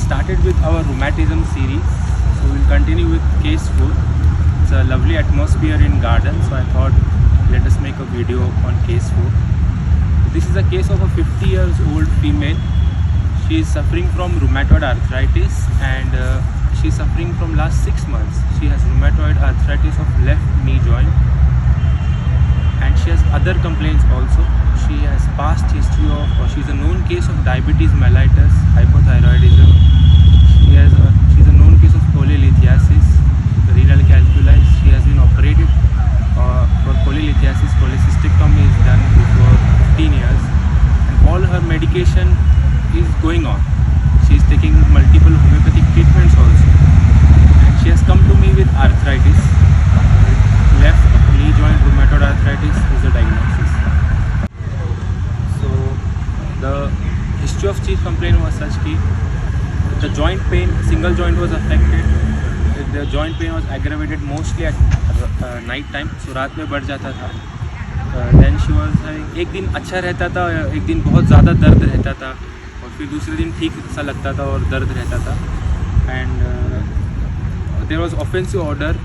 started with our rheumatism series, so we'll continue with case 4. It's a lovely atmosphere in garden, so I thought let us make a video on case 4. This is a case of a 50 years old female. She is suffering from rheumatoid arthritis and she is suffering from last 6 months. She has rheumatoid arthritis of left knee joint and she has other complaints also. She has past history of, she is a known case of diabetes mellitus, hypothyroidism. She is a known case of cholelithiasis, renal calculi. She has been operated for cholelithiasis. Cholecystectomy is done before 15 years and all her medication is going on. She is taking multiple homeopathic treatments also and she has come to me with arthritis. Left knee joint rheumatoid arthritis is the diagnosis. So the history of chief complaint was such कि the joint pain, single joint was affected. The joint pain was aggravated mostly at night time. So रात में बढ़ जाता था. Then she was having, एक दिन अच्छा रहता था, एक दिन बहुत ज़्यादा दर्द रहता था और फिर दूसरे दिन ठीक सा लगता था और दर्द रहता था. And there was offensive odor.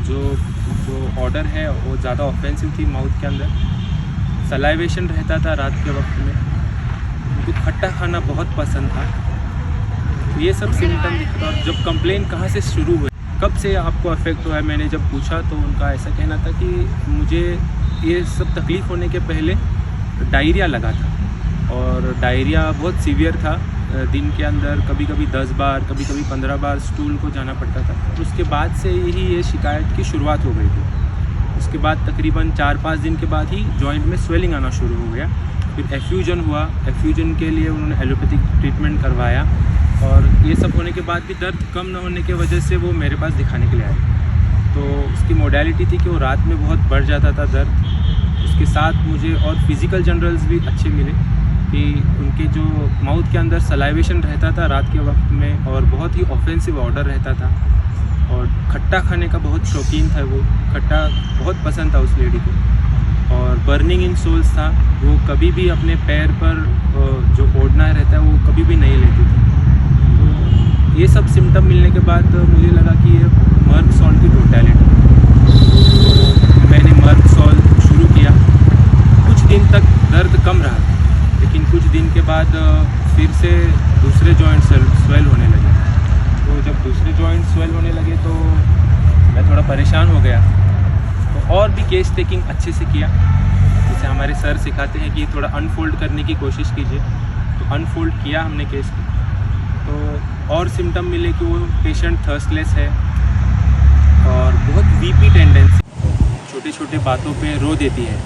जो ऑर्डर है वो ज़्यादा ऑफेंसिव थी माउथ के अंदर. सलाइवेशन रहता था रात के वक्त में. उनको खट्टा खाना बहुत पसंद था. तो ये सब सिम्टम दिखता. और जब कंप्लेन कहाँ से शुरू हुई, कब से आपको अफेक्ट हुआ है, मैंने जब पूछा तो उनका ऐसा कहना था कि मुझे ये सब तकलीफ़ होने के पहले डायरिया लगा था और डायरिया बहुत सीवियर था. दिन के अंदर कभी कभी 10 बार, कभी कभी 15 बार स्टूल को जाना पड़ता था. उसके बाद से ही ये शिकायत की शुरुआत हो गई थी. उसके बाद तकरीबन 4-5 दिन के बाद ही जॉइंट में स्वेलिंग आना शुरू हो गया. फिर एफ्यूजन हुआ. एफ्यूजन के लिए उन्होंने एलोपैथिक ट्रीटमेंट करवाया और ये सब होने के बाद भी दर्द कम न होने की वजह से वो मेरे पास दिखाने के लिए आए. तो उसकी मोडालिटी थी कि वो रात में बहुत बढ़ जाता था दर्द. उसके साथ मुझे और फिज़िकल जनरल्स भी अच्छे मिले कि उनके जो माउथ के अंदर सलाइवेशन रहता था रात के वक्त में और बहुत ही ऑफेंसिव ऑर्डर रहता था और खट्टा खाने का बहुत शौकीन था. वो खट्टा बहुत पसंद था उस लेडी को. और बर्निंग इन सोल्स था. वो कभी भी अपने पैर पर जो ओढ़ना रहता है वो कभी भी नहीं लेती थी. तो ये सब सिम्टम मिलने के बाद मुझे लगा कि ये मर्क सॉल्ट की टोटलिटी. मैंने मर्क सॉल्ट शुरू किया. कुछ दिन तक दर्द कम रहा लेकिन कुछ दिन के बाद फिर से दूसरे जॉइंट स्वेल होने लगे. तो जब दूसरे जॉइंट स्वेल होने लगे तो मैं थोड़ा परेशान हो गया. तो और भी केस टेकिंग अच्छे से किया. जैसे हमारे सर सिखाते हैं कि थोड़ा अनफोल्ड करने की कोशिश कीजिए. तो अनफोल्ड किया हमने केस को. तो और सिम्टम मिले कि वो पेशेंट थर्स्टलेस है और बहुत वीपी टेंडेंसी. छोटे छोटे बातों पे रो देती है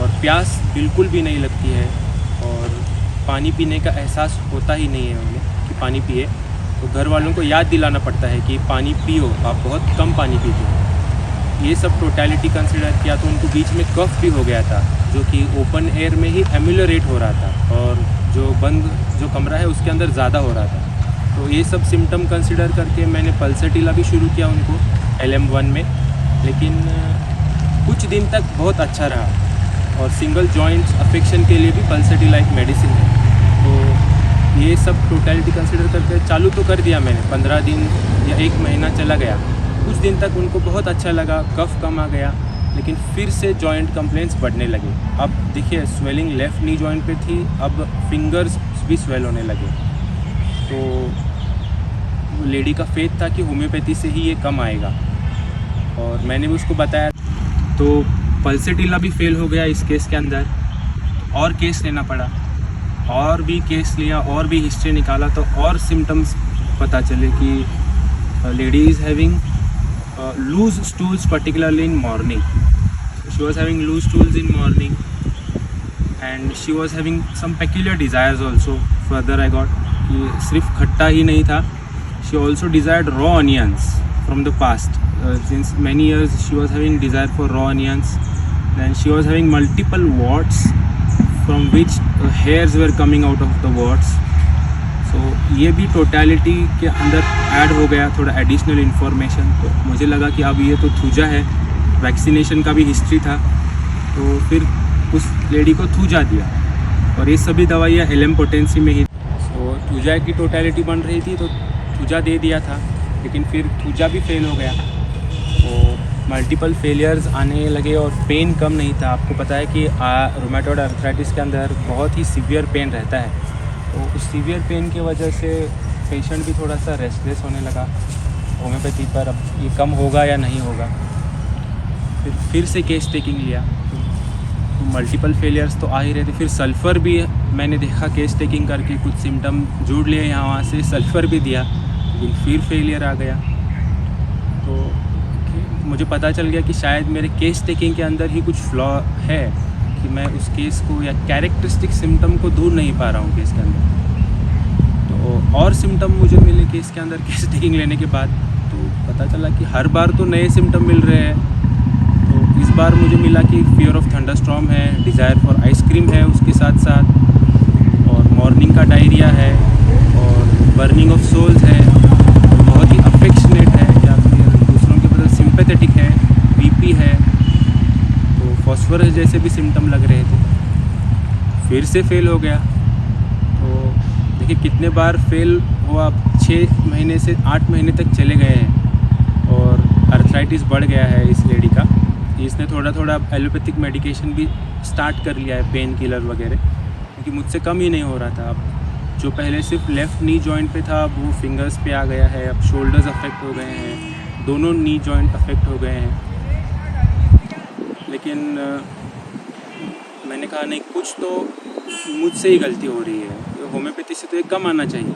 और प्यास बिल्कुल भी नहीं लगती है और पानी पीने का एहसास होता ही नहीं है उन्हें कि पानी पिए. तो घर वालों को याद दिलाना पड़ता है कि पानी पियो, आप बहुत कम पानी पीते हो. ये सब टोटलिटी कंसिडर किया तो उनको बीच में कफ भी हो गया था जो कि ओपन एयर में ही एम्यूलरेट हो रहा था और जो बंद जो कमरा है उसके अंदर ज़्यादा हो रहा था. तो ये सब सिम्टम कंसिडर करके मैंने पल्सेटिला भी शुरू किया उनको LM1 में. लेकिन कुछ दिन तक बहुत अच्छा रहा और सिंगल जॉइंट्स अफेक्शन के लिए भी पल्सेटिला एक मेडिसिन है. तो ये सब टोटलिटी कंसिडर करके चालू तो कर दिया मैंने. 15 दिन या 1 महीना चला गया. कुछ दिन तक उनको बहुत अच्छा लगा, कफ कम आ गया. लेकिन फिर से जॉइंट कंप्लेंट्स बढ़ने लगे. अब देखिए स्वेलिंग लेफ़्ट नी जॉइंट पे थी, अब फिंगर्स भी स्वेल होने लगे. तो लेडी का फेथ था कि होम्योपैथी से ही ये कम आएगा और मैंने भी उसको बताया. तो पल्सेटिला भी फेल हो गया इस केस के अंदर. और केस लेना पड़ा और भी केस लिया और भी हिस्ट्री निकाला तो और सिम्टम्स पता चले कि lady is having loose stools particularly in morning. She was having loose stools in morning and she was having some peculiar desires also. Further I got कि सिर्फ खट्टा ही नहीं था. She also desired raw onions from the past. Since many years she was having desire for raw onions. Then she was having multiple warts from which hairs were coming out of the warts. तो ये भी totality के अंदर add हो गया थोड़ा additional information. तो मुझे लगा कि अब ये तो थूजा है. वैक्सीनेशन का भी हिस्ट्री था तो फिर उस लेडी को थूजा दिया और ये सभी दवाइयाँ LM पोटेंसी में ही. तो थूजा की टोटलिटी बन रही थी तो थूजा दे दिया था, लेकिन फिर थूजा भी फेल हो गया। तो मल्टीपल फेलियर्स आने लगे और पेन कम नहीं था। आपको पता है कि रूमेटॉइड अर्थराइटिस के अंदर बहुत ही सीवियर पेन रहता है, तो उस सीवियर पेन की वजह से पेशेंट भी थोड़ा सा रेस्टलेस होने लगा होम्योपैथी पर। अब ये कम होगा या नहीं होगा, फिर से केस टेकिंग लिया तो मल्टीपल फेलियर्स तो आ ही रहे थे। फिर सल्फ़र भी मैंने देखा केस टेकिंग करके, कुछ सिम्टम जोड़ लिए यहाँ वहाँ से, सल्फ़र भी दिया, लेकिन फिर फेलियर आ गया। तो मुझे पता चल गया कि शायद मेरे केस टेकिंग के अंदर ही कुछ फ्लॉ है कि मैं उस केस को या कैरेक्टरिस्टिक सिम्टम को दूर नहीं पा रहा हूँ केस के अंदर। तो और सिम्टम मुझे मिले केस के अंदर केस टेकिंग लेने के बाद, तो पता चला कि हर बार तो नए सिम्टम मिल रहे हैं। तो इस बार मुझे मिला कि फियर ऑफ थंडरस्टॉर्म है, डिज़ायर फॉर आइसक्रीम है उसके साथ साथ, और मॉर्निंग का डायरिया है, और बर्निंग ऑफ सोल्स है, बहुत ही अफेक्शनेट है या फिर दूसरों के प्रति सिंपैथेटिक है, बीपी है, तो फॉस्फोरस जैसे भी सिम्टम लग रहे थे। फिर से फेल हो गया। तो देखिए कितने बार फेल हुआ, 6 महीने से 8 महीने तक चले गए हैं और अर्थराइटिस बढ़ गया है इस लेडी का। इसने थोड़ा थोड़ा एलोपैथिक मेडिकेशन भी स्टार्ट कर लिया है, पेन किलर वगैरह, क्योंकि मुझसे कम ही नहीं हो रहा था। अब जो पहले सिर्फ लेफ़्ट नी जॉइंट पे था, अब वो फिंगर्स पे आ गया है, अब शोल्डर्स अफेक्ट हो गए हैं, दोनों नी जॉइंट अफेक्ट हो गए हैं। लेकिन मैंने कहा नहीं, कुछ तो मुझसे ही गलती हो रही है, होम्योपैथी से तो ये कम आना चाहिए।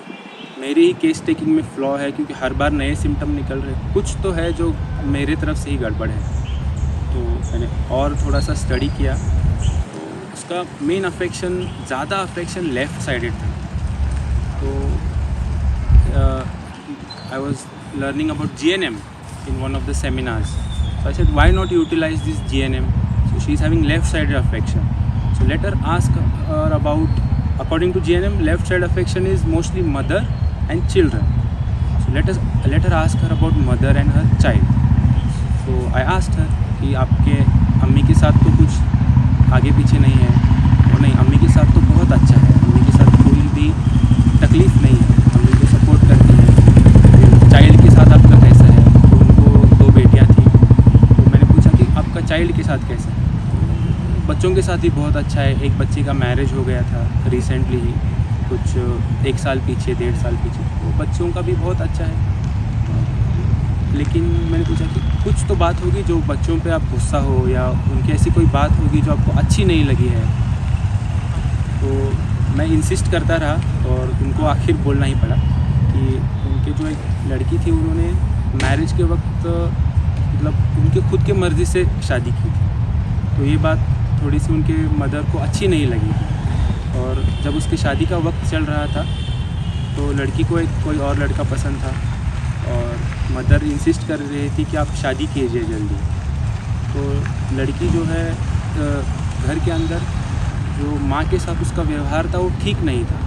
मेरी ही केस टेकिंग में फ्लॉ है, क्योंकि हर बार नए सिम्टम निकल रहे हैं, कुछ तो है जो मेरे तरफ से ही गड़बड़ है। तो मैंने और थोड़ा सा स्टडी किया, तो उसका मेन अफेक्शन, ज़्यादा अफेक्शन लेफ़्ट साइडेड था। तो I was learning about GNM in one of the seminars. So I said, why not utilize this GNM? So she is having left sided affection. So let her ask her about, according to GNM, left side affection is mostly mother and children. So let her ask her about mother and her child. So I asked her कि आपके अम्मी के साथ तो कुछ आगे पीछे नहीं है? और नहीं, अम्मी के साथ तो बहुत अच्छा है, अम्मी के साथ कोई भी तकलीफ़ नहीं है, अम्मी को सपोर्ट करती है। चाइल्ड के साथ आपका कैसा है? तो उनको 2 बेटियां थी, तो मैंने पूछा कि आपका चाइल्ड के साथ कैसा है? बच्चों के साथ ही बहुत अच्छा है। एक बच्चे का मैरिज हो गया था रिसेंटली ही, कुछ 1 साल पीछे, 1.5 साल पीछे, तो बच्चों का भी बहुत अच्छा है। लेकिन मैंने पूछा कि कुछ तो बात होगी जो बच्चों पे आप गुस्सा हो, या उनकी ऐसी कोई बात होगी जो आपको अच्छी नहीं लगी है। तो मैं इंसिस्ट करता रहा और उनको आखिर बोलना ही पड़ा कि उनके जो एक लड़की थी, उन्होंने मैरिज के वक्त मतलब उनके खुद के मर्ज़ी से शादी की थी। तो ये बात थोड़ी सी उनके मदर को अच्छी नहीं लगी थी, और जब उसकी शादी का वक्त चल रहा था तो लड़की को एक कोई और लड़का पसंद था, और मदर इंसिस्ट कर रही थी कि आप शादी कीजिए जल्दी। तो लड़की जो है घर के अंदर जो माँ के साथ उसका व्यवहार था वो ठीक नहीं था,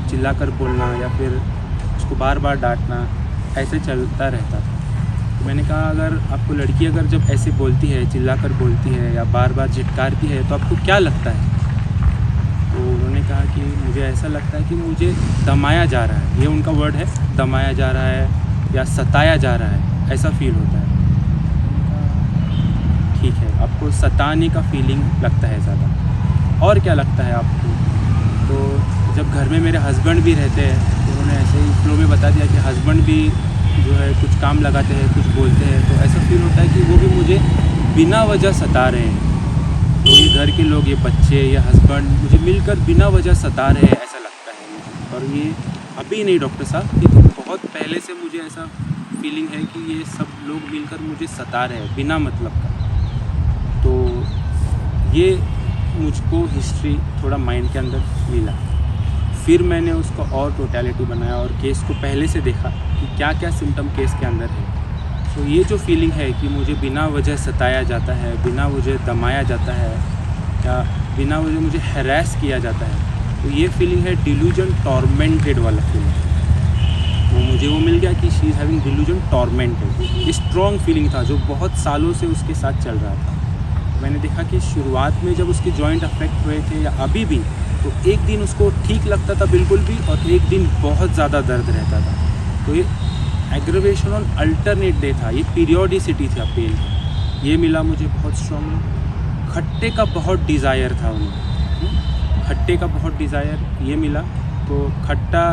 चिल्लाकर बोलना या फिर उसको बार बार डांटना, ऐसे चलता रहता था। तो मैंने कहा, अगर आपको लड़की अगर जब ऐसे बोलती है, चिल्लाकर बोलती है या बार बार झिटकारती है, तो आपको क्या लगता है? तो उन्होंने कहा कि मुझे ऐसा लगता है कि मुझे दमाया जा रहा है, ये उनका वर्ड है, दमाया जा रहा है या सताया जा रहा है, ऐसा फील होता है। ठीक है, आपको सताने का फीलिंग लगता है ज़्यादा, और क्या लगता है आपको? तो जब घर में मेरे हस्बैंड भी रहते हैं, तो उन्होंने ऐसे ही फ्लो में बता दिया कि हस्बैंड भी जो है कुछ काम लगाते हैं, कुछ बोलते हैं, तो ऐसा फील होता है कि वो भी मुझे बिना वजह सता रहे हैं। तो ये घर के लोग, ये बच्चे, ये हस्बैंड मुझे मिलकर बिना वजह सता रहे हैं, ऐसा लगता है मुझे। और ये अभी नहीं डॉक्टर साहब, ये तो बहुत पहले से मुझे ऐसा फीलिंग है कि ये सब लोग मिलकर मुझे सता रहे हैं बिना मतलब का। तो ये मुझको हिस्ट्री थोड़ा माइंड के अंदर मिला। फिर मैंने उसको और टोटलिटी बनाया और केस को पहले से देखा कि क्या क्या सिम्टम केस के अंदर है। तो ये जो फीलिंग है कि मुझे बिना वजह सताया जाता है, बिना वजह दमाया जाता है, या बिना वजह मुझे हैरेस किया जाता है, तो ये फीलिंग है डिल्यूजन टॉर्मेंटेड वाला फीलिंग। तो मुझे वो मिल गया कि she is having delusion tormented. Strong feeling था जो बहुत सालों से उसके साथ चल रहा था। मैंने देखा कि शुरुआत में जब उसके जॉइंट अफेक्ट हुए थे या अभी भी, तो एक दिन उसको ठीक लगता था बिल्कुल भी, और एक दिन बहुत ज़्यादा दर्द रहता था। तो ये एग्रवेशन ऑन अल्टरनेट डे था, ये पीरियोडिसिटी था पेन का, ये मिला मुझे बहुत स्ट्रॉन्गली। खट्टे का बहुत डिज़ायर था उन्हें, खट्टे का बहुत डिज़ायर ये मिला। तो खट्टा,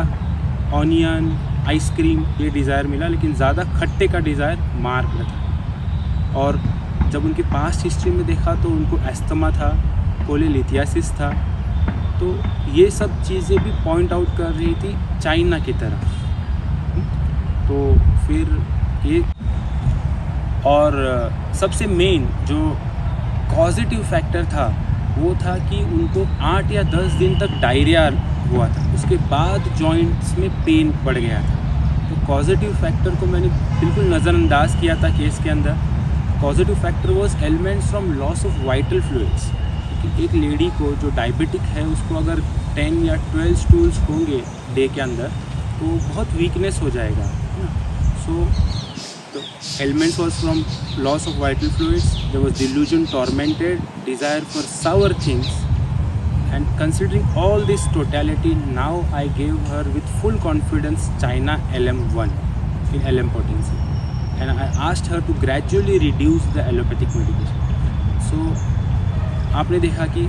ऑनियन, आइसक्रीम ये डिज़ायर मिला, लेकिन ज़्यादा खट्टे का डिज़ायर मार्क में था। और जब उनके पास्ट हिस्ट्री में देखा तो उनको एस्थमा था, कोलेलिथियासिस था। तो ये सब चीज़ें भी पॉइंट आउट कर रही थी चाइना की तरफ। तो फिर ये, और सबसे मेन जो पॉजिटिव फैक्टर था वो था कि उनको 8 या 10 दिन तक डायरिया हुआ था, उसके बाद जॉइंट्स में पेन बढ़ गया था। तो पॉजिटिव फैक्टर को मैंने बिल्कुल नज़रअंदाज किया था केस के अंदर। Positive factor was elements from loss of vital fluids, क्योंकि एक लेडी को जो डायबिटिक है उसको अगर 10 या 12 स्टूल्स होंगे डे के अंदर तो बहुत वीकनेस हो जाएगा। सो the elements was from loss of vital fluids, there was delusion, tormented, desire for sour things, and considering all this totality, now I gave her with full confidence China LM1 in LM potency, and I asked her to gradually reduce the allopathic medication. So आपने देखा कि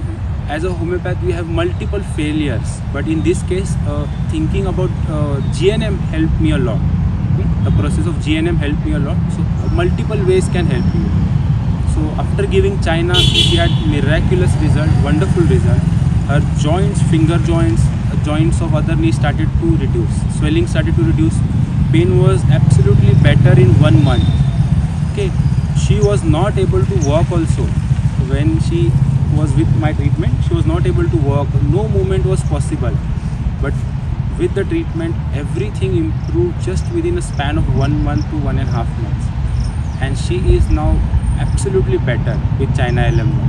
as a homeopath we have multiple failures, but in this case thinking about GNM helped me a lot. The process of GNM helped me a lot. So multiple ways can help you. So after giving China, she had miraculous result, wonderful result. Her joints, finger joints, joints of other knee started to reduce. Swelling started to reduce. Pain was absolutely better in 1 month. Okay, she was not able to walk also. When she was with my treatment, she was not able to walk. No movement was possible. But with the treatment, everything improved just within a span of 1 month to 1.5 months, and she is now absolutely better with China LM1.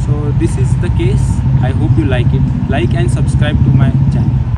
So this is the case. I hope you like it. Like and subscribe to my channel.